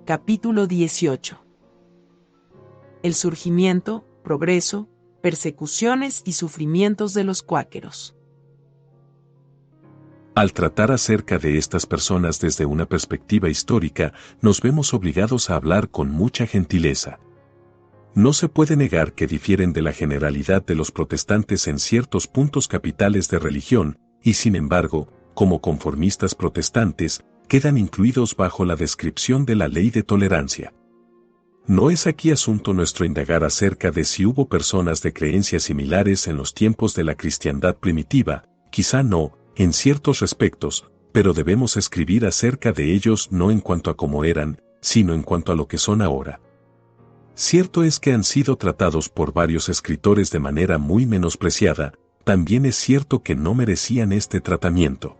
Capítulo 18. El surgimiento, progreso, persecuciones y sufrimientos de los cuáqueros. Al tratar acerca de estas personas desde una perspectiva histórica, nos vemos obligados a hablar con mucha gentileza. No se puede negar que difieren de la generalidad de los protestantes en ciertos puntos capitales de religión, y sin embargo, como conformistas protestantes, quedan incluidos bajo la descripción de la ley de tolerancia. No es aquí asunto nuestro indagar acerca de si hubo personas de creencias similares en los tiempos de la cristiandad primitiva, quizá no, en ciertos respectos, pero debemos escribir acerca de ellos no en cuanto a cómo eran, sino en cuanto a lo que son ahora. Cierto es que han sido tratados por varios escritores de manera muy menospreciada, también es cierto que no merecían este tratamiento.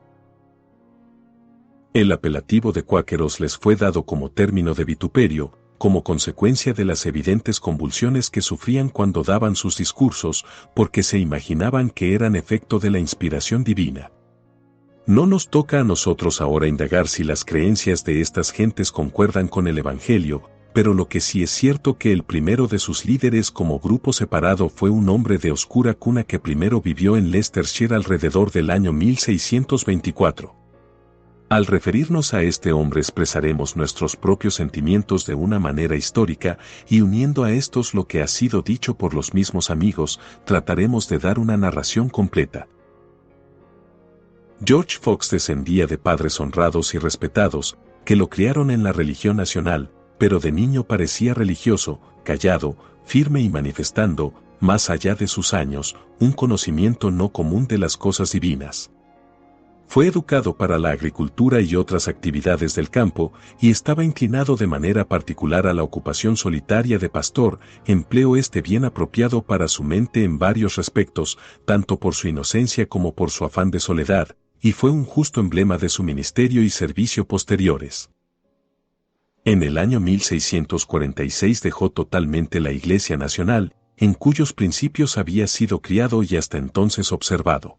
El apelativo de cuáqueros les fue dado como término de vituperio, como consecuencia de las evidentes convulsiones que sufrían cuando daban sus discursos, porque se imaginaban que eran efecto de la inspiración divina. No nos toca a nosotros ahora indagar si las creencias de estas gentes concuerdan con el Evangelio, pero lo que sí es cierto que el primero de sus líderes como grupo separado fue un hombre de oscura cuna que primero vivió en Leicestershire alrededor del año 1624. Al referirnos a este hombre expresaremos nuestros propios sentimientos de una manera histórica y uniendo a estos lo que ha sido dicho por los mismos amigos, trataremos de dar una narración completa. George Fox descendía de padres honrados y respetados, que lo criaron en la religión nacional, pero de niño parecía religioso, callado, firme y manifestando, más allá de sus años, un conocimiento no común de las cosas divinas. Fue educado para la agricultura y otras actividades del campo, y estaba inclinado de manera particular a la ocupación solitaria de pastor, empleo este bien apropiado para su mente en varios respectos, tanto por su inocencia como por su afán de soledad, y fue un justo emblema de su ministerio y servicio posteriores. En el año 1646 dejó totalmente la Iglesia Nacional, en cuyos principios había sido criado y hasta entonces observado.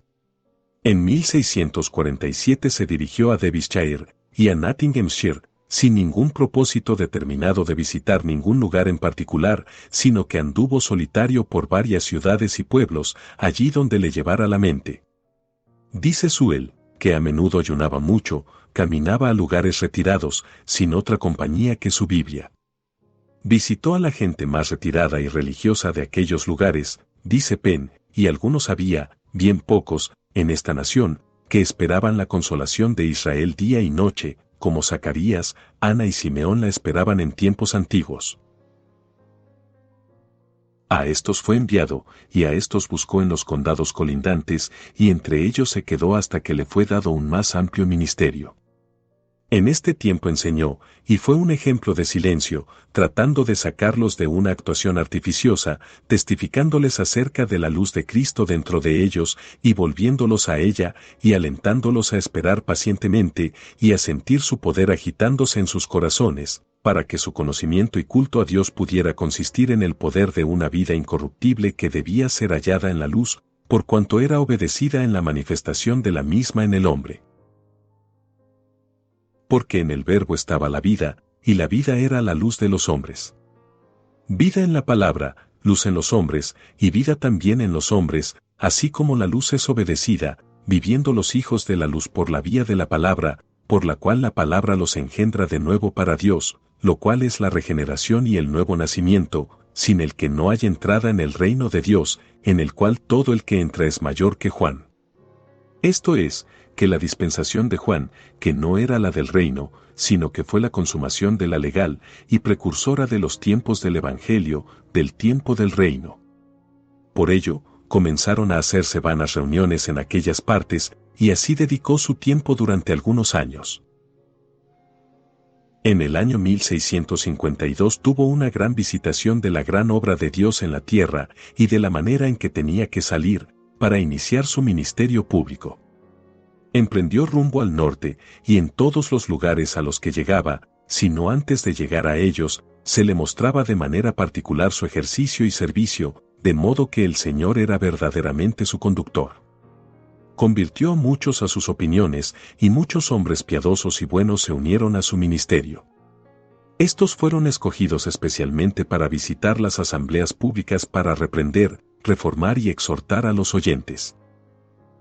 En 1647 se dirigió a Derbyshire y a Nottinghamshire, sin ningún propósito determinado de visitar ningún lugar en particular, sino que anduvo solitario por varias ciudades y pueblos, allí donde le llevara la mente. Dice Sewell, que a menudo ayunaba mucho, caminaba a lugares retirados, sin otra compañía que su Biblia. Visitó a la gente más retirada y religiosa de aquellos lugares, dice Penn, y algunos había, bien pocos, en esta nación, que esperaban la consolación de Israel día y noche, como Zacarías, Ana y Simeón la esperaban en tiempos antiguos. A estos fue enviado, y a estos buscó en los condados colindantes, y entre ellos se quedó hasta que le fue dado un más amplio ministerio. En este tiempo enseñó, y fue un ejemplo de silencio, tratando de sacarlos de una actuación artificiosa, testificándoles acerca de la luz de Cristo dentro de ellos, y volviéndolos a ella, y alentándolos a esperar pacientemente, y a sentir su poder agitándose en sus corazones, para que su conocimiento y culto a Dios pudiera consistir en el poder de una vida incorruptible que debía ser hallada en la luz, por cuanto era obedecida en la manifestación de la misma en el hombre. Porque en el Verbo estaba la vida, y la vida era la luz de los hombres. Vida en la palabra, luz en los hombres, y vida también en los hombres, así como la luz es obedecida, viviendo los hijos de la luz por la vía de la palabra, por la cual la palabra los engendra de nuevo para Dios, lo cual es la regeneración y el nuevo nacimiento, sin el que no hay entrada en el reino de Dios, en el cual todo el que entra es mayor que Juan. Esto es, que la dispensación de Juan, que no era la del reino, sino que fue la consumación de la legal, y precursora de los tiempos del Evangelio, del tiempo del reino. Por ello, comenzaron a hacerse vanas reuniones en aquellas partes, y así dedicó su tiempo durante algunos años. En el año 1652 tuvo una gran visitación de la gran obra de Dios en la tierra, y de la manera en que tenía que salir, para iniciar su ministerio público. Emprendió rumbo al norte, y en todos los lugares a los que llegaba, si no antes de llegar a ellos, se le mostraba de manera particular su ejercicio y servicio, de modo que el Señor era verdaderamente su conductor. Convirtió a muchos a sus opiniones, y muchos hombres piadosos y buenos se unieron a su ministerio. Estos fueron escogidos especialmente para visitar las asambleas públicas para reprender, reformar y exhortar a los oyentes.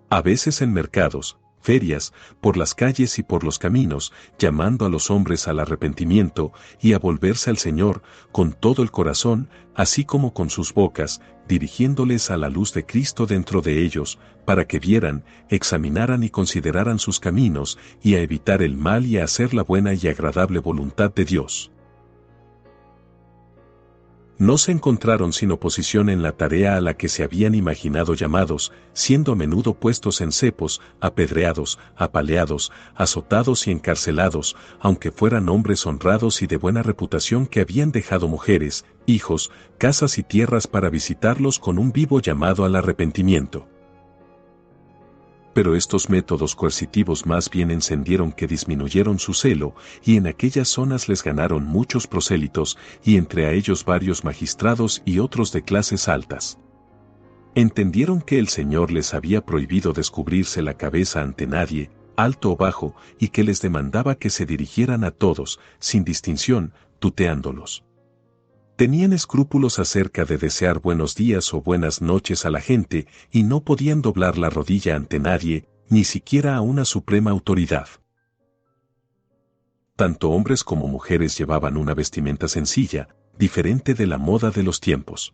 A veces en mercados, ferias, por las calles y por los caminos, llamando a los hombres al arrepentimiento y a volverse al Señor con todo el corazón, así como con sus bocas, dirigiéndoles a la luz de Cristo dentro de ellos, para que vieran, examinaran y consideraran sus caminos, y a evitar el mal y a hacer la buena y agradable voluntad de Dios. No se encontraron sin oposición en la tarea a la que se habían imaginado llamados, siendo a menudo puestos en cepos, apedreados, apaleados, azotados y encarcelados, aunque fueran hombres honrados y de buena reputación que habían dejado mujeres, hijos, casas y tierras para visitarlos con un vivo llamado al arrepentimiento. Pero estos métodos coercitivos más bien encendieron que disminuyeron su celo, y en aquellas zonas les ganaron muchos prosélitos, y entre a ellos varios magistrados y otros de clases altas. Entendieron que el Señor les había prohibido descubrirse la cabeza ante nadie, alto o bajo, y que les demandaba que se dirigieran a todos, sin distinción, tuteándolos. Tenían escrúpulos acerca de desear buenos días o buenas noches a la gente, y no podían doblar la rodilla ante nadie, ni siquiera a una suprema autoridad. Tanto hombres como mujeres llevaban una vestimenta sencilla, diferente de la moda de los tiempos.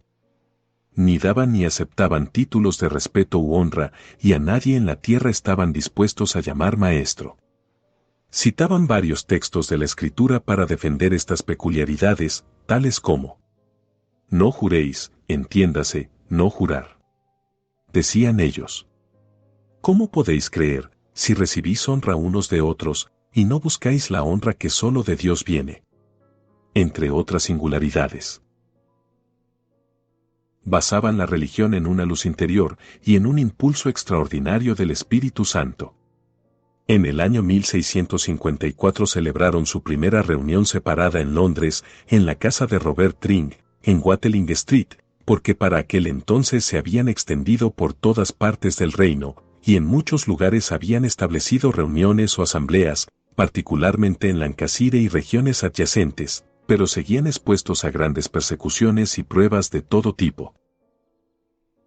Ni daban ni aceptaban títulos de respeto u honra, y a nadie en la tierra estaban dispuestos a llamar maestro. Citaban varios textos de la Escritura para defender estas peculiaridades, tales como: no juréis, entiéndase, no jurar. Decían ellos: ¿cómo podéis creer, si recibís honra unos de otros, y no buscáis la honra que solo de Dios viene? Entre otras singularidades. Basaban la religión en una luz interior y en un impulso extraordinario del Espíritu Santo. En el año 1654 celebraron su primera reunión separada en Londres, en la casa de Robert Tring, en Watling Street, porque para aquel entonces se habían extendido por todas partes del reino, y en muchos lugares habían establecido reuniones o asambleas, particularmente en Lancashire y regiones adyacentes, pero seguían expuestos a grandes persecuciones y pruebas de todo tipo.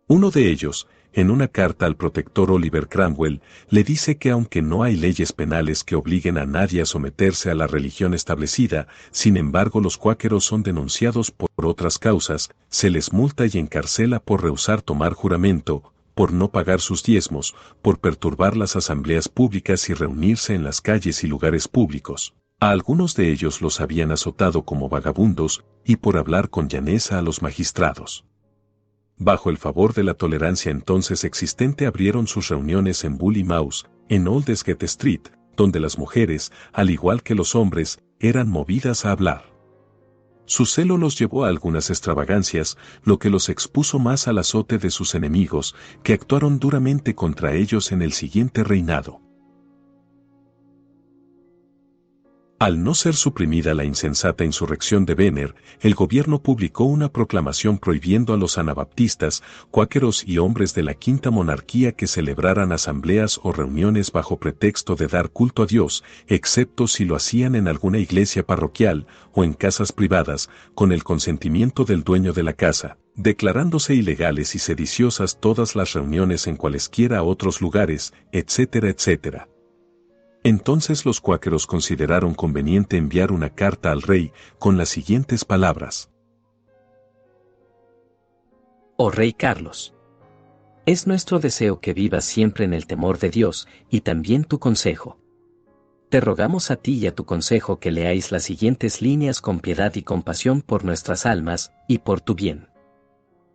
Uno de ellos, en una carta al protector Oliver Cromwell, le dice que aunque no hay leyes penales que obliguen a nadie a someterse a la religión establecida, sin embargo los cuáqueros son denunciados por otras causas, se les multa y encarcela por rehusar tomar juramento, por no pagar sus diezmos, por perturbar las asambleas públicas y reunirse en las calles y lugares públicos. A algunos de ellos los habían azotado como vagabundos, y por hablar con llaneza a los magistrados. Bajo el favor de la tolerancia entonces existente abrieron sus reuniones en Bully Mouse, en Aldgate Street, donde las mujeres, al igual que los hombres, eran movidas a hablar. Su celo los llevó a algunas extravagancias, lo que los expuso más al azote de sus enemigos, que actuaron duramente contra ellos en el siguiente reinado. Al no ser suprimida la insensata insurrección de Venner, el gobierno publicó una proclamación prohibiendo a los anabaptistas, cuáqueros y hombres de la Quinta Monarquía que celebraran asambleas o reuniones bajo pretexto de dar culto a Dios, excepto si lo hacían en alguna iglesia parroquial o en casas privadas, con el consentimiento del dueño de la casa, declarándose ilegales y sediciosas todas las reuniones en cualesquiera otros lugares, etcétera, etcétera. Entonces los cuáqueros consideraron conveniente enviar una carta al rey con las siguientes palabras: Oh Rey Carlos, es nuestro deseo que vivas siempre en el temor de Dios, y también tu consejo. Te rogamos a ti y a tu consejo que leáis las siguientes líneas con piedad y compasión por nuestras almas, y por tu bien.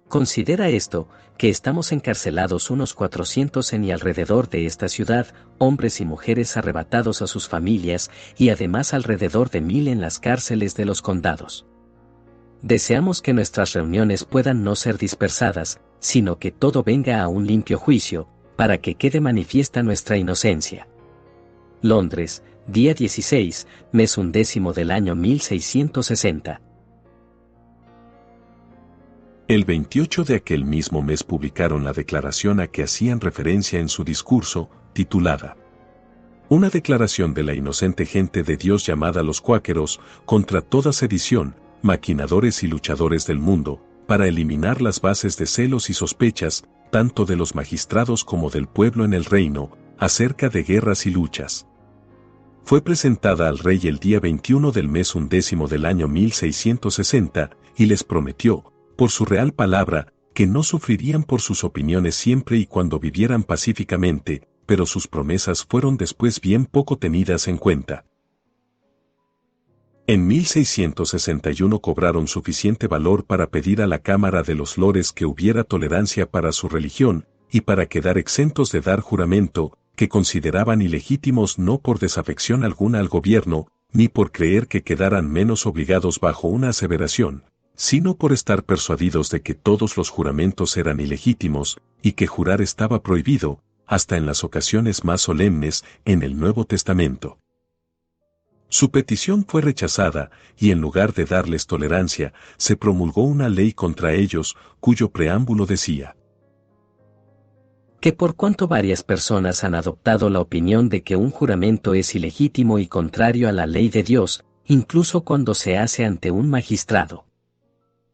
Considera esto, que estamos encarcelados unos 400 en y alrededor de esta ciudad, hombres y mujeres arrebatados a sus familias, y además alrededor de 1000 en las cárceles de los condados. Deseamos que nuestras reuniones puedan no ser dispersadas, sino que todo venga a un limpio juicio, para que quede manifiesta nuestra inocencia. Londres, día 16, mes 11 del año 1660. El 28 de aquel mismo mes publicaron la declaración a que hacían referencia en su discurso, titulada Una declaración de la inocente gente de Dios llamada los cuáqueros, contra toda sedición, maquinadores y luchadores del mundo, para eliminar las bases de celos y sospechas, tanto de los magistrados como del pueblo en el reino, acerca de guerras y luchas. Fue presentada al rey el día 21 del mes 11 del año 1660, y les prometió, por su real palabra, que no sufrirían por sus opiniones siempre y cuando vivieran pacíficamente, pero sus promesas fueron después bien poco tenidas en cuenta. En 1661 cobraron suficiente valor para pedir a la Cámara de los Lores que hubiera tolerancia para su religión, y para quedar exentos de dar juramento, que consideraban ilegítimos no por desafección alguna al gobierno, ni por creer que quedaran menos obligados bajo una aseveración, sino por estar persuadidos de que todos los juramentos eran ilegítimos, y que jurar estaba prohibido, hasta en las ocasiones más solemnes, en el Nuevo Testamento. Su petición fue rechazada, y en lugar de darles tolerancia, se promulgó una ley contra ellos, cuyo preámbulo decía: que por cuanto varias personas han adoptado la opinión de que un juramento es ilegítimo y contrario a la ley de Dios, incluso cuando se hace ante un magistrado.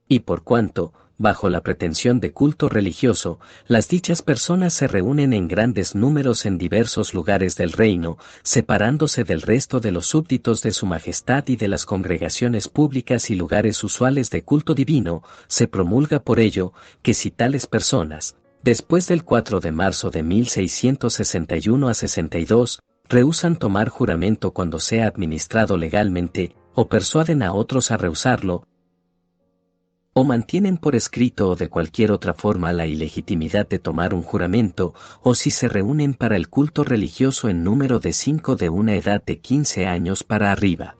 Y por cuanto, bajo la pretensión de culto religioso, las dichas personas se reúnen en grandes números en diversos lugares del reino, separándose del resto de los súbditos de su majestad y de las congregaciones públicas y lugares usuales de culto divino, se promulga por ello, que si tales personas, después del 4 de marzo de 1661 a 62, rehúsan tomar juramento cuando sea administrado legalmente, o persuaden a otros a rehusarlo, o mantienen por escrito o de cualquier otra forma la ilegitimidad de tomar un juramento, o si se reúnen para el culto religioso en número de 5 de una edad de 15 años para arriba,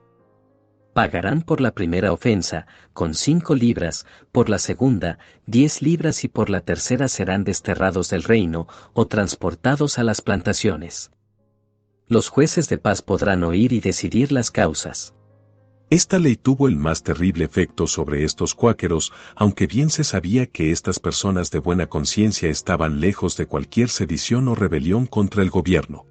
pagarán por la primera ofensa, con 5 libras, por la segunda, 10 libras y por la tercera serán desterrados del reino, o transportados a las plantaciones. Los jueces de paz podrán oír y decidir las causas. Esta ley tuvo el más terrible efecto sobre estos cuáqueros, aunque bien se sabía que estas personas de buena conciencia estaban lejos de cualquier sedición o rebelión contra el gobierno.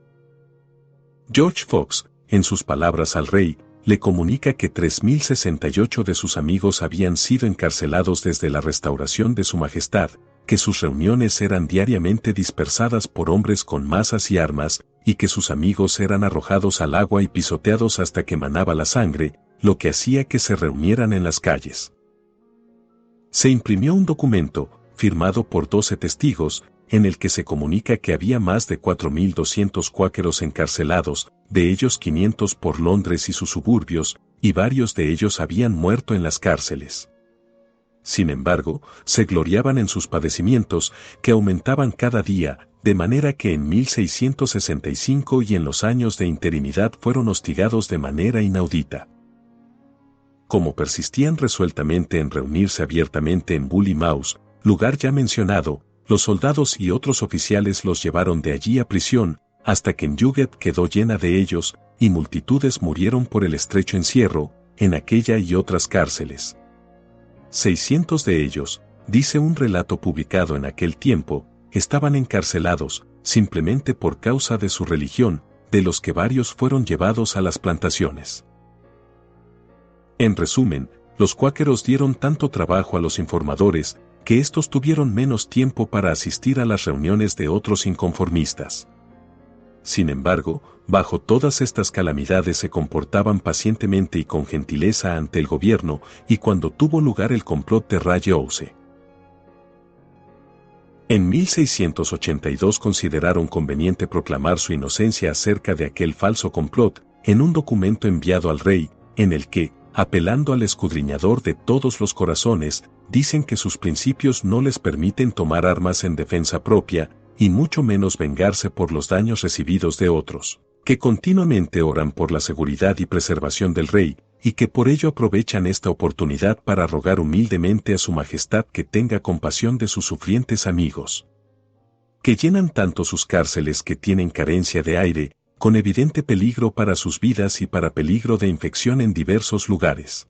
George Fox, en sus palabras al rey, le comunica que 3068 de sus amigos habían sido encarcelados desde la restauración de su majestad, que sus reuniones eran diariamente dispersadas por hombres con mazas y armas, y que sus amigos eran arrojados al agua y pisoteados hasta que manaba la sangre, lo que hacía que se reunieran en las calles. Se imprimió un documento, firmado por 12 testigos, en el que se comunica que había más de 4200 cuáqueros encarcelados, de ellos 500 por Londres y sus suburbios, y varios de ellos habían muerto en las cárceles. Sin embargo, se gloriaban en sus padecimientos, que aumentaban cada día, de manera que en 1665 y en los años de interinidad fueron hostigados de manera inaudita. Como persistían resueltamente en reunirse abiertamente en Bully Mouse, lugar ya mencionado, los soldados y otros oficiales los llevaron de allí a prisión, hasta que Newgate quedó llena de ellos, y multitudes murieron por el estrecho encierro, en aquella y otras cárceles. 600 de ellos, dice un relato publicado en aquel tiempo, estaban encarcelados, simplemente por causa de su religión, de los que varios fueron llevados a las plantaciones. En resumen, los cuáqueros dieron tanto trabajo a los informadores, que estos tuvieron menos tiempo para asistir a las reuniones de otros inconformistas. Sin embargo, bajo todas estas calamidades se comportaban pacientemente y con gentileza ante el gobierno, y cuando tuvo lugar el complot de Ray-House. En 1682 consideraron conveniente proclamar su inocencia acerca de aquel falso complot, en un documento enviado al rey, en el que, apelando al escudriñador de todos los corazones, dicen que sus principios no les permiten tomar armas en defensa propia, y mucho menos vengarse por los daños recibidos de otros, que continuamente oran por la seguridad y preservación del rey, y que por ello aprovechan esta oportunidad para rogar humildemente a su majestad que tenga compasión de sus sufrientes amigos, que llenan tanto sus cárceles que tienen carencia de aire, con evidente peligro para sus vidas y para peligro de infección en diversos lugares.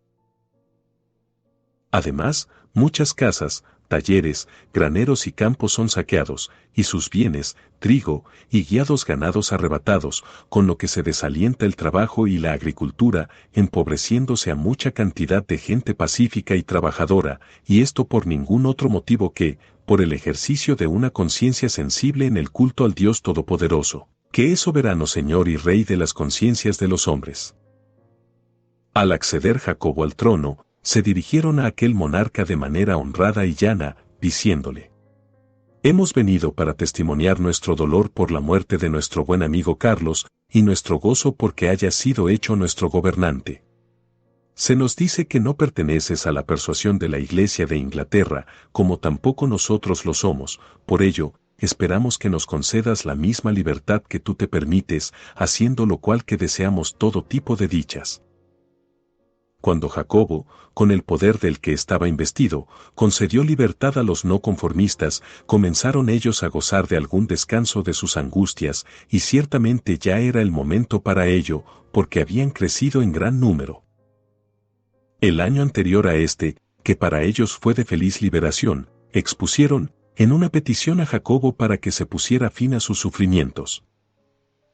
Además, muchas casas, talleres, graneros y campos son saqueados, y sus bienes, trigo, y guiados ganados arrebatados, con lo que se desalienta el trabajo y la agricultura, empobreciéndose a mucha cantidad de gente pacífica y trabajadora, y esto por ningún otro motivo que, por el ejercicio de una conciencia sensible en el culto al Dios Todopoderoso, que es soberano Señor y Rey de las conciencias de los hombres. Al acceder Jacobo al trono, se dirigieron a aquel monarca de manera honrada y llana, diciéndole: Hemos venido para testimoniar nuestro dolor por la muerte de nuestro buen amigo Carlos, y nuestro gozo porque haya sido hecho nuestro gobernante. Se nos dice que no perteneces a la persuasión de la Iglesia de Inglaterra, como tampoco nosotros lo somos, por ello, esperamos que nos concedas la misma libertad que tú te permites, haciendo lo cual que deseamos todo tipo de dichas. Cuando Jacobo, con el poder del que estaba investido, concedió libertad a los no conformistas, comenzaron ellos a gozar de algún descanso de sus angustias, y ciertamente ya era el momento para ello, porque habían crecido en gran número. El año anterior a este, que para ellos fue de feliz liberación, expusieron, en una petición a Jacobo para que se pusiera fin a sus sufrimientos.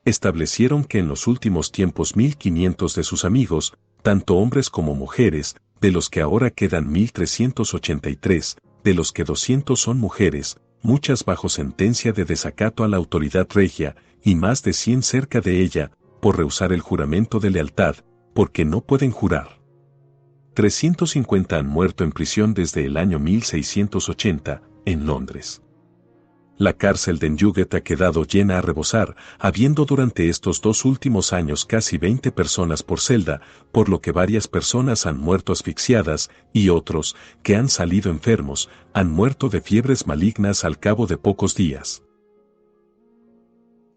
Establecieron que en los últimos tiempos 1500 de sus amigos, tanto hombres como mujeres, de los que ahora quedan 1383, de los que 200 son mujeres, muchas bajo sentencia de desacato a la autoridad regia, y más de 100 cerca de ella, por rehusar el juramento de lealtad, porque no pueden jurar. 350 han muerto en prisión desde el año 1680, en Londres. La cárcel de Newgate ha quedado llena a rebosar, habiendo durante estos 2 últimos años casi 20 personas por celda, por lo que varias personas han muerto asfixiadas, y otros, que han salido enfermos, han muerto de fiebres malignas al cabo de pocos días.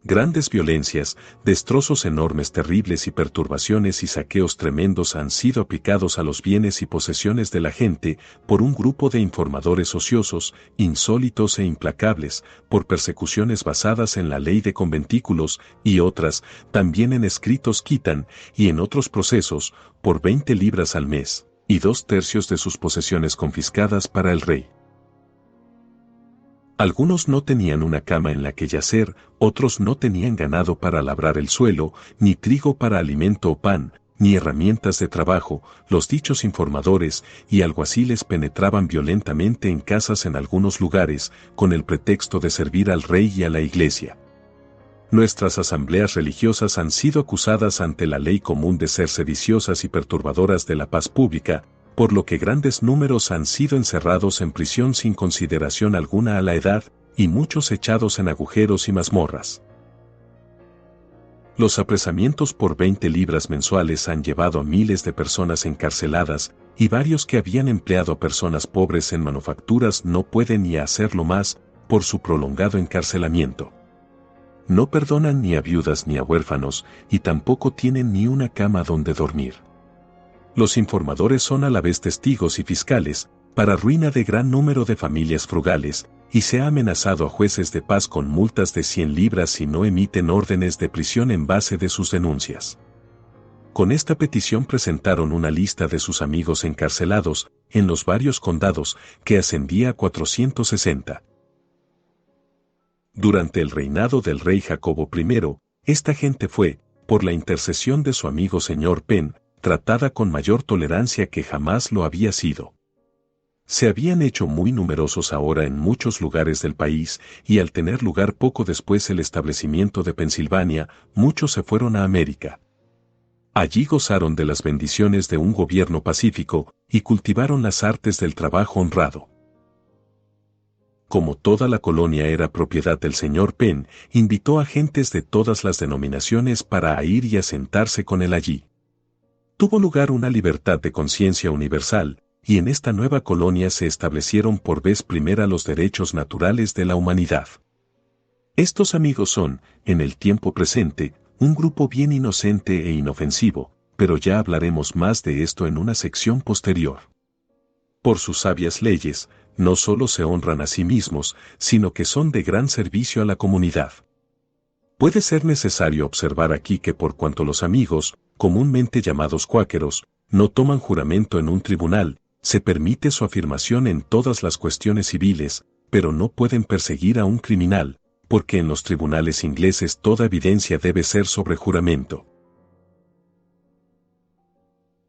Grandes violencias, destrozos enormes terribles y perturbaciones y saqueos tremendos han sido aplicados a los bienes y posesiones de la gente por un grupo de informadores ociosos, insólitos e implacables, por persecuciones basadas en la ley de conventículos y otras, también en escritos quitan, y en otros procesos, por 20 libras al mes, y 2/3 de sus posesiones confiscadas para el rey. Algunos no tenían una cama en la que yacer, otros no tenían ganado para labrar el suelo, ni trigo para alimento o pan, ni herramientas de trabajo. Los dichos informadores y alguaciles penetraban violentamente en casas en algunos lugares, con el pretexto de servir al rey y a la iglesia. Nuestras asambleas religiosas han sido acusadas ante la ley común de ser sediciosas y perturbadoras de la paz pública, por lo que grandes números han sido encerrados en prisión sin consideración alguna a la edad, y muchos echados en agujeros y mazmorras. Los apresamientos por 20 libras mensuales han llevado a miles de personas encarceladas, y varios que habían empleado a personas pobres en manufacturas no pueden ni hacerlo más, por su prolongado encarcelamiento. No perdonan ni a viudas ni a huérfanos, y tampoco tienen ni una cama donde dormir. Los informadores son a la vez testigos y fiscales, para ruina de gran número de familias frugales, y se ha amenazado a jueces de paz con multas de 100 libras si no emiten órdenes de prisión en base de sus denuncias. Con esta petición presentaron una lista de sus amigos encarcelados, en los varios condados, que ascendía a 460. Durante el reinado del rey Jacobo I, esta gente fue, por la intercesión de su amigo señor Penn, tratada con mayor tolerancia que jamás lo había sido. Se habían hecho muy numerosos ahora en muchos lugares del país, y al tener lugar poco después el establecimiento de Pensilvania, muchos se fueron a América. Allí gozaron de las bendiciones de un gobierno pacífico, y cultivaron las artes del trabajo honrado. Como toda la colonia era propiedad del señor Penn, invitó a gentes de todas las denominaciones para ir y asentarse con él allí. Tuvo lugar una libertad de conciencia universal, y en esta nueva colonia se establecieron por vez primera los derechos naturales de la humanidad. Estos amigos son, en el tiempo presente, un grupo bien inocente e inofensivo, pero ya hablaremos más de esto en una sección posterior. Por sus sabias leyes, no solo se honran a sí mismos, sino que son de gran servicio a la comunidad. Puede ser necesario observar aquí que por cuanto los amigos, comúnmente llamados cuáqueros, no toman juramento en un tribunal, se permite su afirmación en todas las cuestiones civiles, pero no pueden perseguir a un criminal, porque en los tribunales ingleses toda evidencia debe ser sobre juramento.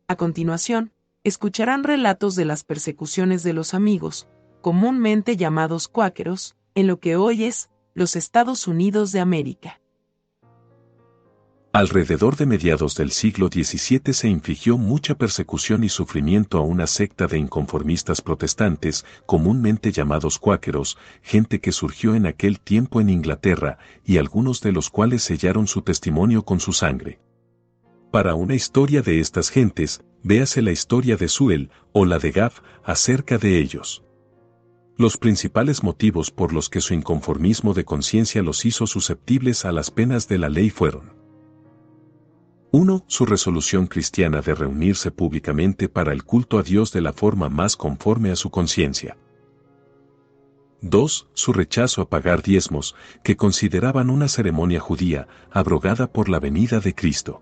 A continuación, escucharán relatos de las persecuciones de los amigos, comúnmente llamados cuáqueros, en lo que hoy es los Estados Unidos de América. Alrededor de mediados del siglo XVII se infligió mucha persecución y sufrimiento a una secta de inconformistas protestantes, comúnmente llamados cuáqueros, gente que surgió en aquel tiempo en Inglaterra, y algunos de los cuales sellaron su testimonio con su sangre. Para una historia de estas gentes, véase la historia de Sewell, o la de Gaff, acerca de ellos. Los principales motivos por los que su inconformismo de conciencia los hizo susceptibles a las penas de la ley fueron: 1. Su resolución cristiana de reunirse públicamente para el culto a Dios de la forma más conforme a su conciencia. 2. Su rechazo a pagar diezmos, que consideraban una ceremonia judía, abrogada por la venida de Cristo.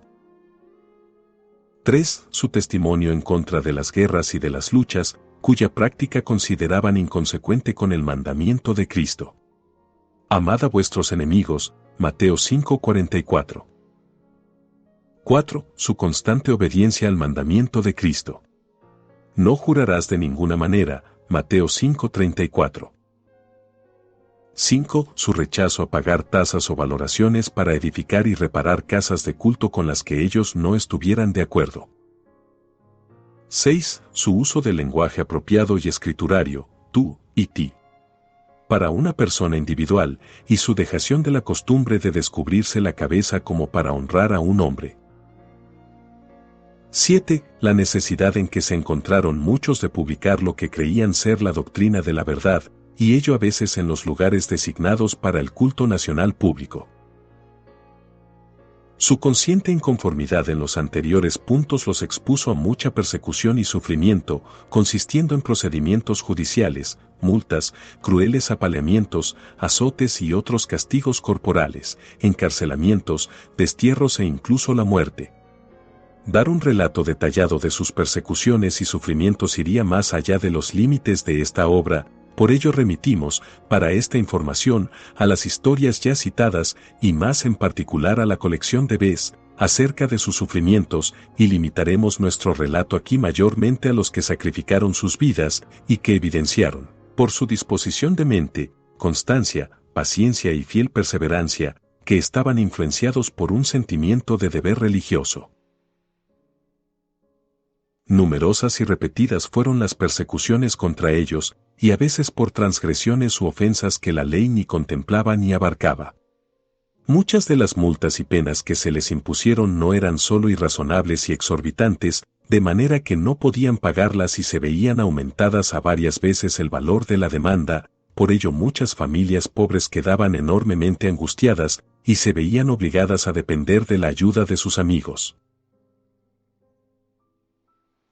3. Su testimonio en contra de las guerras y de las luchas, cuya práctica consideraban inconsecuente con el mandamiento de Cristo. Amad a vuestros enemigos, Mateo 5:44. 4. Su constante obediencia al mandamiento de Cristo. No jurarás de ninguna manera, Mateo 5:34. 5. Su rechazo a pagar tasas o valoraciones para edificar y reparar casas de culto con las que ellos no estuvieran de acuerdo. 6. Su uso del lenguaje apropiado y escriturario, tú y ti, para una persona individual, y su dejación de la costumbre de descubrirse la cabeza como para honrar a un hombre. 7. La necesidad en que se encontraron muchos de publicar lo que creían ser la doctrina de la verdad, y ello a veces en los lugares designados para el culto nacional público. Su consciente inconformidad en los anteriores puntos los expuso a mucha persecución y sufrimiento, consistiendo en procedimientos judiciales, multas, crueles apaleamientos, azotes y otros castigos corporales, encarcelamientos, destierros e incluso la muerte. Dar un relato detallado de sus persecuciones y sufrimientos iría más allá de los límites de esta obra, por ello remitimos, para esta información, a las historias ya citadas y más en particular a la colección de Bess, acerca de sus sufrimientos, y limitaremos nuestro relato aquí mayormente a los que sacrificaron sus vidas y que evidenciaron, por su disposición de mente, constancia, paciencia y fiel perseverancia, que estaban influenciados por un sentimiento de deber religioso. Numerosas y repetidas fueron las persecuciones contra ellos, y a veces por transgresiones u ofensas que la ley ni contemplaba ni abarcaba. Muchas de las multas y penas que se les impusieron no eran solo irrazonables y exorbitantes, de manera que no podían pagarlas y se veían aumentadas a varias veces el valor de la demanda, por ello muchas familias pobres quedaban enormemente angustiadas y se veían obligadas a depender de la ayuda de sus amigos.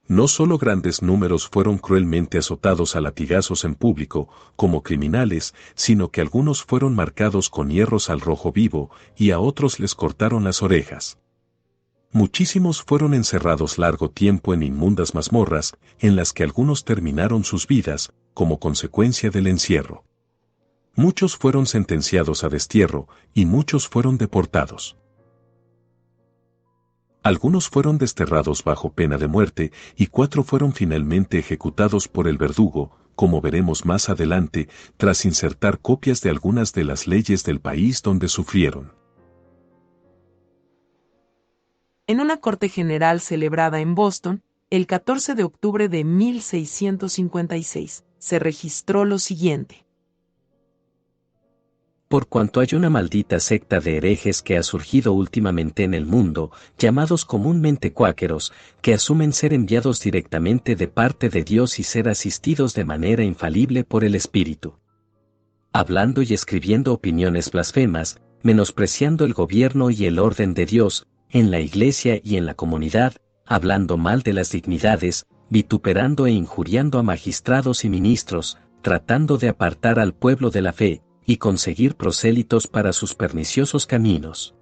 No solo grandes números fueron cruelmente azotados a latigazos en público, como criminales, sino que algunos fueron marcados con hierros al rojo vivo, y a otros les cortaron las orejas. Muchísimos fueron encerrados largo tiempo en inmundas mazmorras, en las que algunos terminaron sus vidas, como consecuencia del encierro. Muchos fueron sentenciados a destierro, y muchos fueron deportados. Algunos fueron desterrados bajo pena de muerte, y 4 fueron finalmente ejecutados por el verdugo, como veremos más adelante, tras insertar copias de algunas de las leyes del país donde sufrieron. En una corte general celebrada en Boston, el 14 de octubre de 1656, se registró lo siguiente. Por cuanto hay una maldita secta de herejes que ha surgido últimamente en el mundo, llamados comúnmente cuáqueros, que asumen ser enviados directamente de parte de Dios y ser asistidos de manera infalible por el Espíritu. Hablando y escribiendo opiniones blasfemas, menospreciando el gobierno y el orden de Dios, en la iglesia y en la comunidad, hablando mal de las dignidades, vituperando e injuriando a magistrados y ministros, tratando de apartar al pueblo de la fe, y conseguir prosélitos para sus perniciosos caminos.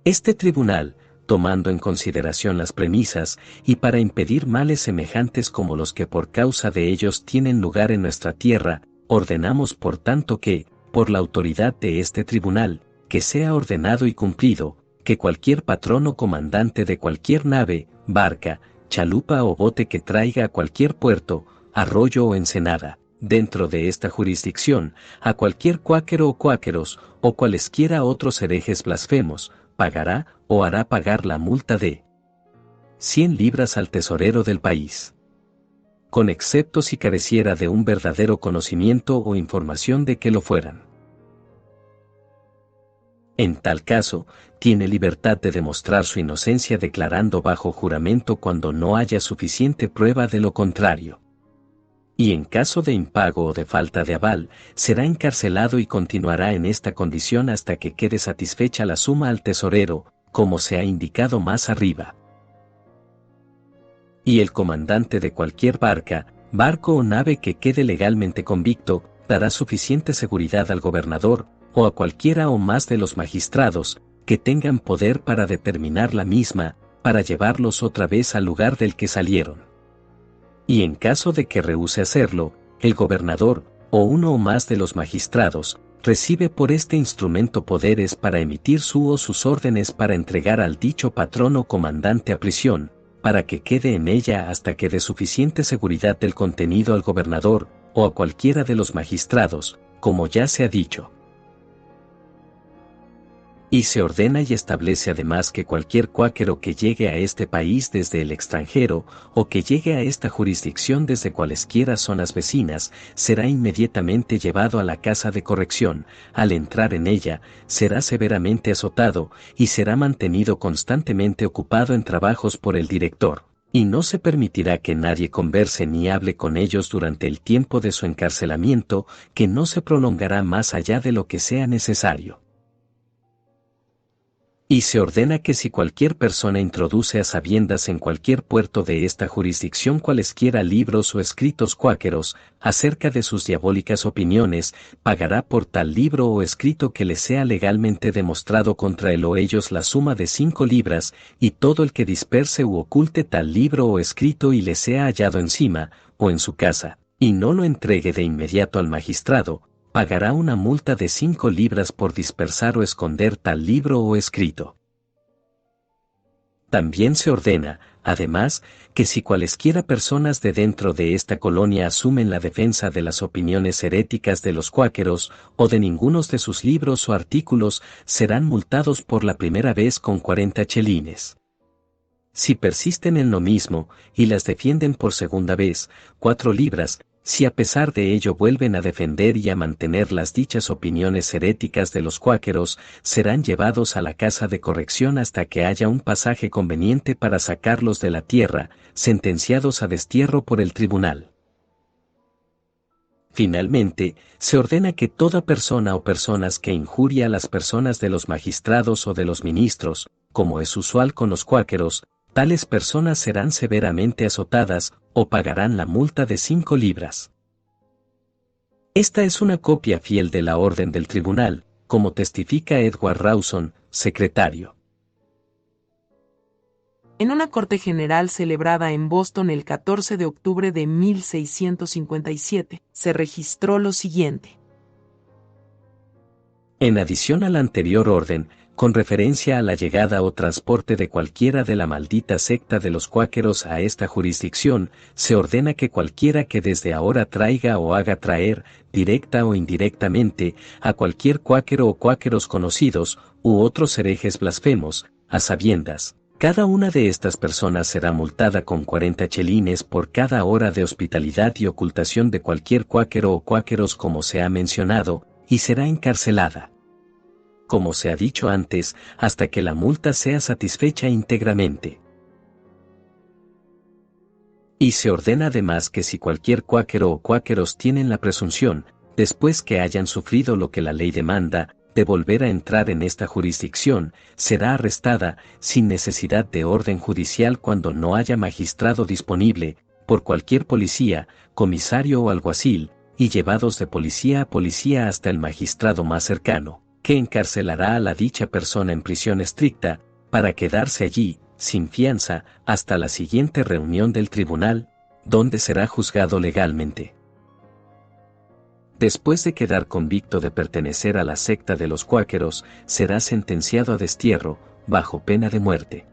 Este tribunal, tomando en consideración las premisas, y para impedir males semejantes como los que por causa de ellos tienen lugar en nuestra tierra, ordenamos por tanto que, por la autoridad de este tribunal, que sea ordenado y cumplido, que cualquier patrón o comandante de cualquier nave, barca, chalupa o bote que traiga a cualquier puerto, arroyo o ensenada, dentro de esta jurisdicción, a cualquier cuáquero o cuáqueros, o cualesquiera otros herejes blasfemos, pagará o hará pagar la multa de 100 libras al tesorero del país. Con excepto si careciera de un verdadero conocimiento o información de que lo fueran. En tal caso, tiene libertad de demostrar su inocencia declarando bajo juramento cuando no haya suficiente prueba de lo contrario. Y en caso de impago o de falta de aval, será encarcelado y continuará en esta condición hasta que quede satisfecha la suma al tesorero, como se ha indicado más arriba. Y el comandante de cualquier barca, barco o nave que quede legalmente convicto, dará suficiente seguridad al gobernador, o a cualquiera o más de los magistrados, que tengan poder para determinar la misma, para llevarlos otra vez al lugar del que salieron. Y en caso de que rehúse hacerlo, el gobernador, o uno o más de los magistrados, recibe por este instrumento poderes para emitir su o sus órdenes para entregar al dicho patrón o comandante a prisión, para que quede en ella hasta que dé suficiente seguridad del contenido al gobernador, o a cualquiera de los magistrados, como ya se ha dicho. Y se ordena y establece además que cualquier cuáquero que llegue a este país desde el extranjero, o que llegue a esta jurisdicción desde cualesquiera zonas vecinas, será inmediatamente llevado a la casa de corrección, al entrar en ella, será severamente azotado, y será mantenido constantemente ocupado en trabajos por el director, y no se permitirá que nadie converse ni hable con ellos durante el tiempo de su encarcelamiento, que no se prolongará más allá de lo que sea necesario. Y se ordena que si cualquier persona introduce a sabiendas en cualquier puerto de esta jurisdicción cualesquiera libros o escritos cuáqueros, acerca de sus diabólicas opiniones, pagará por tal libro o escrito que le sea legalmente demostrado contra él o ellos la suma de 5 libras, y todo el que disperse u oculte tal libro o escrito y le sea hallado encima, o en su casa, y no lo entregue de inmediato al magistrado, pagará una multa de 5 libras por dispersar o esconder tal libro o escrito. También se ordena, además, que si cualesquiera personas de dentro de esta colonia asumen la defensa de las opiniones heréticas de los cuáqueros, o de ninguno de sus libros o artículos, serán multados por la primera vez con 40 chelines. Si persisten en lo mismo, y las defienden por segunda vez, 4 libras, si a pesar de ello vuelven a defender y a mantener las dichas opiniones heréticas de los cuáqueros, serán llevados a la casa de corrección hasta que haya un pasaje conveniente para sacarlos de la tierra, sentenciados a destierro por el tribunal. Finalmente, se ordena que toda persona o personas que injuria a las personas de los magistrados o de los ministros, como es usual con los cuáqueros, tales personas serán severamente azotadas, o pagarán la multa de 5 libras. Esta es una copia fiel de la orden del tribunal, como testifica Edward Rawson, secretario. En una corte general celebrada en Boston el 14 de octubre de 1657, se registró lo siguiente. En adición a la anterior orden, con referencia a la llegada o transporte de cualquiera de la maldita secta de los cuáqueros a esta jurisdicción, se ordena que cualquiera que desde ahora traiga o haga traer, directa o indirectamente, a cualquier cuáquero o cuáqueros conocidos, u otros herejes blasfemos, a sabiendas, cada una de estas personas será multada con 40 chelines por cada hora de hospitalidad y ocultación de cualquier cuáquero o cuáqueros como se ha mencionado, y será encarcelada, como se ha dicho antes, hasta que la multa sea satisfecha íntegramente. Y se ordena además que si cualquier cuáquero o cuáqueros tienen la presunción, después que hayan sufrido lo que la ley demanda, de volver a entrar en esta jurisdicción, será arrestada, sin necesidad de orden judicial cuando no haya magistrado disponible, por cualquier policía, comisario o alguacil, y llevados de policía a policía hasta el magistrado más cercano, que encarcelará a la dicha persona en prisión estricta, para quedarse allí, sin fianza, hasta la siguiente reunión del tribunal, donde será juzgado legalmente. Después de quedar convicto de pertenecer a la secta de los cuáqueros, será sentenciado a destierro, bajo pena de muerte.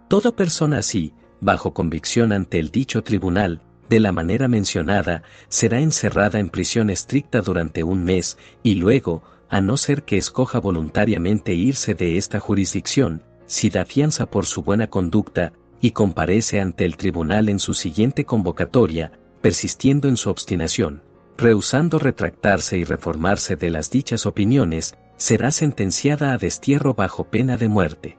Toda persona así, bajo convicción ante el dicho tribunal, de la manera mencionada, será encerrada en prisión estricta durante un mes, y luego, a no ser que escoja voluntariamente irse de esta jurisdicción, si da fianza por su buena conducta, y comparece ante el tribunal en su siguiente convocatoria, persistiendo en su obstinación, rehusando retractarse y reformarse de las dichas opiniones, será sentenciada a destierro bajo pena de muerte.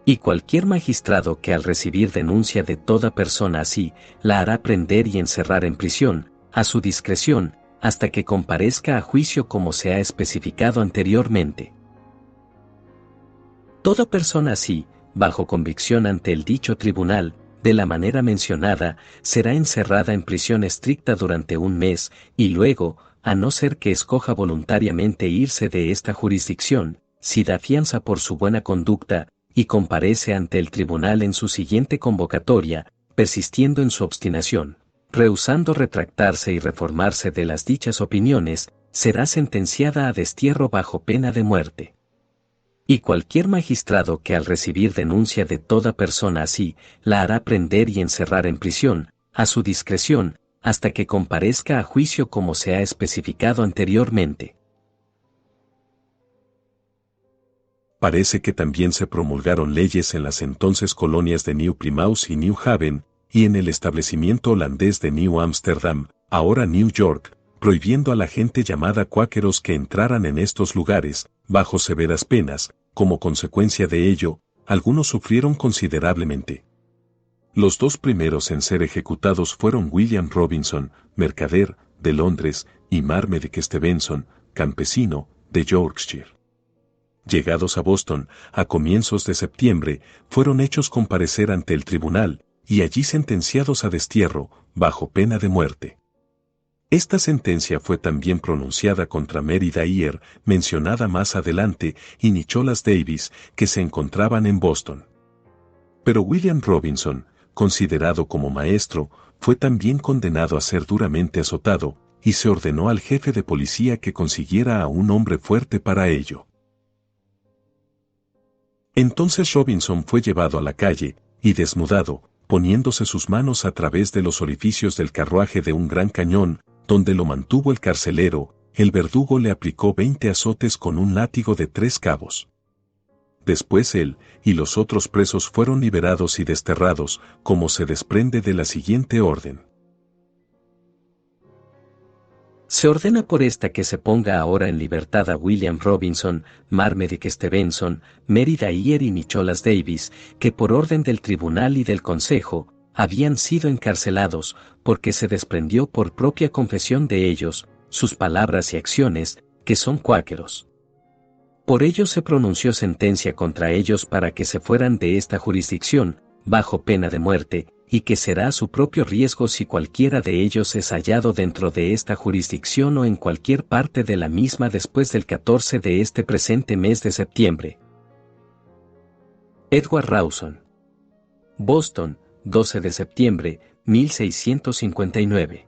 Y cualquier magistrado que al recibir denuncia de toda persona así, la hará prender y encerrar en prisión, a su discreción, hasta que comparezca a juicio como se ha especificado anteriormente. Toda persona así, bajo convicción ante el dicho tribunal, de la manera mencionada, será encerrada en prisión estricta durante un mes, y luego, a no ser que escoja voluntariamente irse de esta jurisdicción, si da fianza por su buena conducta, y comparece ante el tribunal en su siguiente convocatoria, persistiendo en su obstinación, rehusando retractarse y reformarse de las dichas opiniones, será sentenciada a destierro bajo pena de muerte. Y cualquier magistrado que al recibir denuncia de toda persona así, la hará prender y encerrar en prisión, a su discreción, hasta que comparezca a juicio como se ha especificado anteriormente. Parece que también se promulgaron leyes en las entonces colonias de New Plymouth y New Haven, y en el establecimiento holandés de New Amsterdam, ahora New York, prohibiendo a la gente llamada cuáqueros que entraran en estos lugares, bajo severas penas. Como consecuencia de ello, algunos sufrieron considerablemente. Los dos primeros en ser ejecutados fueron William Robinson, mercader, de Londres, y Marmaduke Stevenson, campesino, de Yorkshire. Llegados a Boston, a comienzos de septiembre, fueron hechos comparecer ante el tribunal, y allí sentenciados a destierro, bajo pena de muerte. Esta sentencia fue también pronunciada contra Mary Dyer, mencionada más adelante, y Nicholas Davis, que se encontraban en Boston. Pero William Robinson, considerado como maestro, fue también condenado a ser duramente azotado, y se ordenó al jefe de policía que consiguiera a un hombre fuerte para ello. Entonces Robinson fue llevado a la calle, y desnudado, poniéndose sus manos a través de los orificios del carruaje de un gran cañón, donde lo mantuvo el carcelero, el verdugo le aplicó 20 azotes con un látigo de 3 cabos. Después él y los otros presos fueron liberados y desterrados, como se desprende de la siguiente orden. Se ordena por esta que se ponga ahora en libertad a William Robinson, Marmaduke Stevenson, Mary Dyer y Nicholas Davis, que por orden del tribunal y del consejo, habían sido encarcelados, porque se desprendió por propia confesión de ellos, sus palabras y acciones, que son cuáqueros. Por ello se pronunció sentencia contra ellos para que se fueran de esta jurisdicción, bajo pena de muerte, y que será a su propio riesgo si cualquiera de ellos es hallado dentro de esta jurisdicción o en cualquier parte de la misma después del 14 de este presente mes de septiembre. Edward Rawson. Boston, 12 de septiembre, 1659.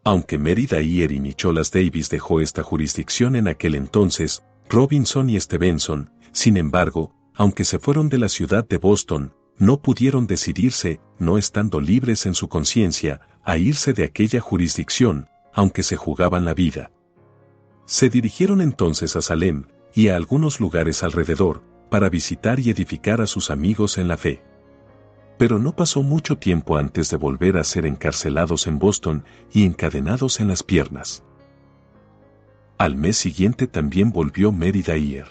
Aunque Mary Dyer y Nicholas Davis dejó esta jurisdicción en aquel entonces, Robinson y Stevenson, sin embargo, aunque se fueron de la ciudad de Boston, no pudieron decidirse, no estando libres en su conciencia, a irse de aquella jurisdicción, aunque se jugaban la vida. Se dirigieron entonces a Salem, y a algunos lugares alrededor, para visitar y edificar a sus amigos en la fe. Pero no pasó mucho tiempo antes de volver a ser encarcelados en Boston y encadenados en las piernas. Al mes siguiente también volvió Mary Dyer.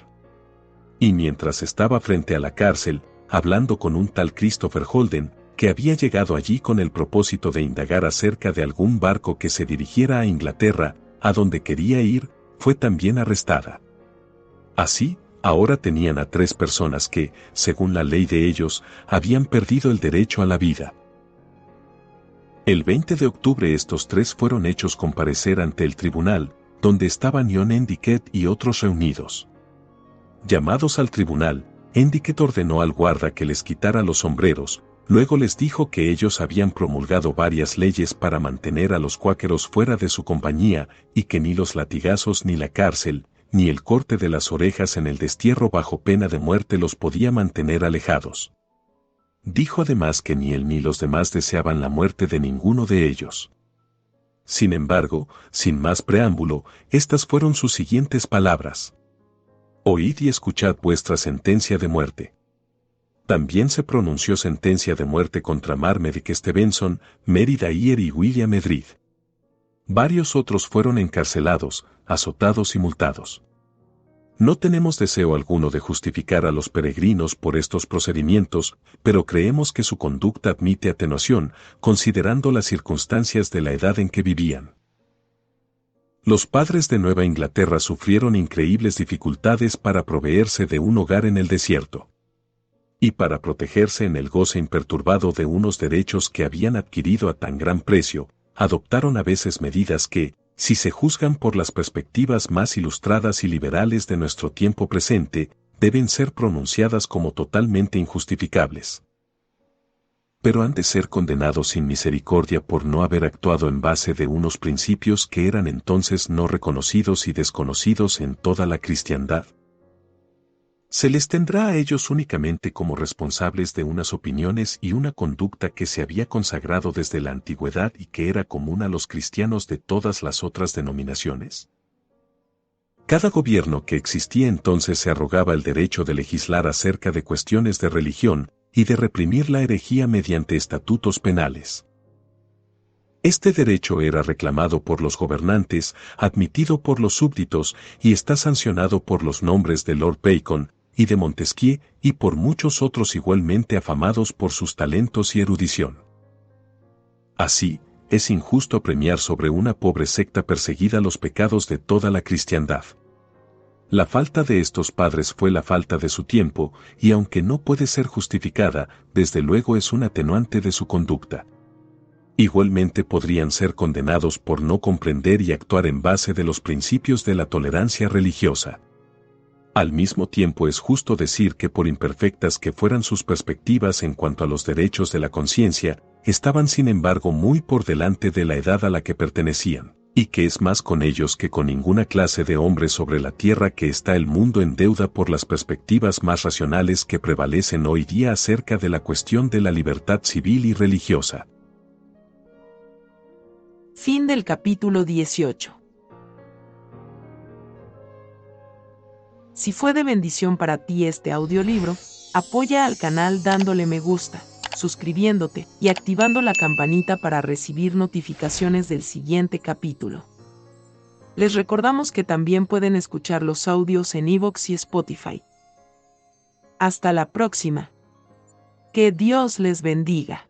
Y mientras estaba frente a la cárcel, hablando con un tal Christopher Holden, que había llegado allí con el propósito de indagar acerca de algún barco que se dirigiera a Inglaterra, a donde quería ir, fue también arrestada. Así, ahora tenían a 3 personas que, según la ley de ellos, habían perdido el derecho a la vida. El 20 de octubre estos 3 fueron hechos comparecer ante el tribunal, donde estaban John Endicott y otros reunidos. Llamados al tribunal, Endicott ordenó al guarda que les quitara los sombreros, luego les dijo que ellos habían promulgado varias leyes para mantener a los cuáqueros fuera de su compañía y que ni los latigazos ni la cárcel, ni el corte de las orejas en el destierro bajo pena de muerte los podía mantener alejados. Dijo además que ni él ni los demás deseaban la muerte de ninguno de ellos. Sin embargo, sin más preámbulo, estas fueron sus siguientes palabras: Oíd y escuchad vuestra sentencia de muerte. También se pronunció sentencia de muerte contra Marmaduke Stevenson, Mary Dyer y William Edrid. Varios otros fueron encarcelados, azotados y multados. No tenemos deseo alguno de justificar a los peregrinos por estos procedimientos, pero creemos que su conducta admite atenuación, considerando las circunstancias de la edad en que vivían. Los padres de Nueva Inglaterra sufrieron increíbles dificultades para proveerse de un hogar en el desierto. Y para protegerse en el goce imperturbado de unos derechos que habían adquirido a tan gran precio, adoptaron a veces medidas que, si se juzgan por las perspectivas más ilustradas y liberales de nuestro tiempo presente, deben ser pronunciadas como totalmente injustificables. Pero han de ser condenados sin misericordia por no haber actuado en base de unos principios que eran entonces no reconocidos y desconocidos en toda la cristiandad. Se les tendrá a ellos únicamente como responsables de unas opiniones y una conducta que se había consagrado desde la antigüedad y que era común a los cristianos de todas las otras denominaciones. Cada gobierno que existía entonces se arrogaba el derecho de legislar acerca de cuestiones de religión y de reprimir la herejía mediante estatutos penales. Este derecho era reclamado por los gobernantes, admitido por los súbditos y está sancionado por los nombres de Lord Bacon y de Montesquieu y por muchos otros igualmente afamados por sus talentos y erudición. Así, es injusto premiar sobre una pobre secta perseguida los pecados de toda la cristiandad. La falta de estos padres fue la falta de su tiempo, y aunque no puede ser justificada, desde luego es un atenuante de su conducta. Igualmente podrían ser condenados por no comprender y actuar en base de los principios de la tolerancia religiosa. Al mismo tiempo es justo decir que por imperfectas que fueran sus perspectivas en cuanto a los derechos de la conciencia, estaban sin embargo muy por delante de la edad a la que pertenecían, y que es más con ellos que con ninguna clase de hombres sobre la tierra que está el mundo en deuda por las perspectivas más racionales que prevalecen hoy día acerca de la cuestión de la libertad civil y religiosa. Fin del capítulo 18. Si fue de bendición para ti este audiolibro, apoya al canal dándole me gusta, suscribiéndote y activando la campanita para recibir notificaciones del siguiente capítulo. Les recordamos que también pueden escuchar los audios en iVoox y Spotify. Hasta la próxima. Que Dios les bendiga.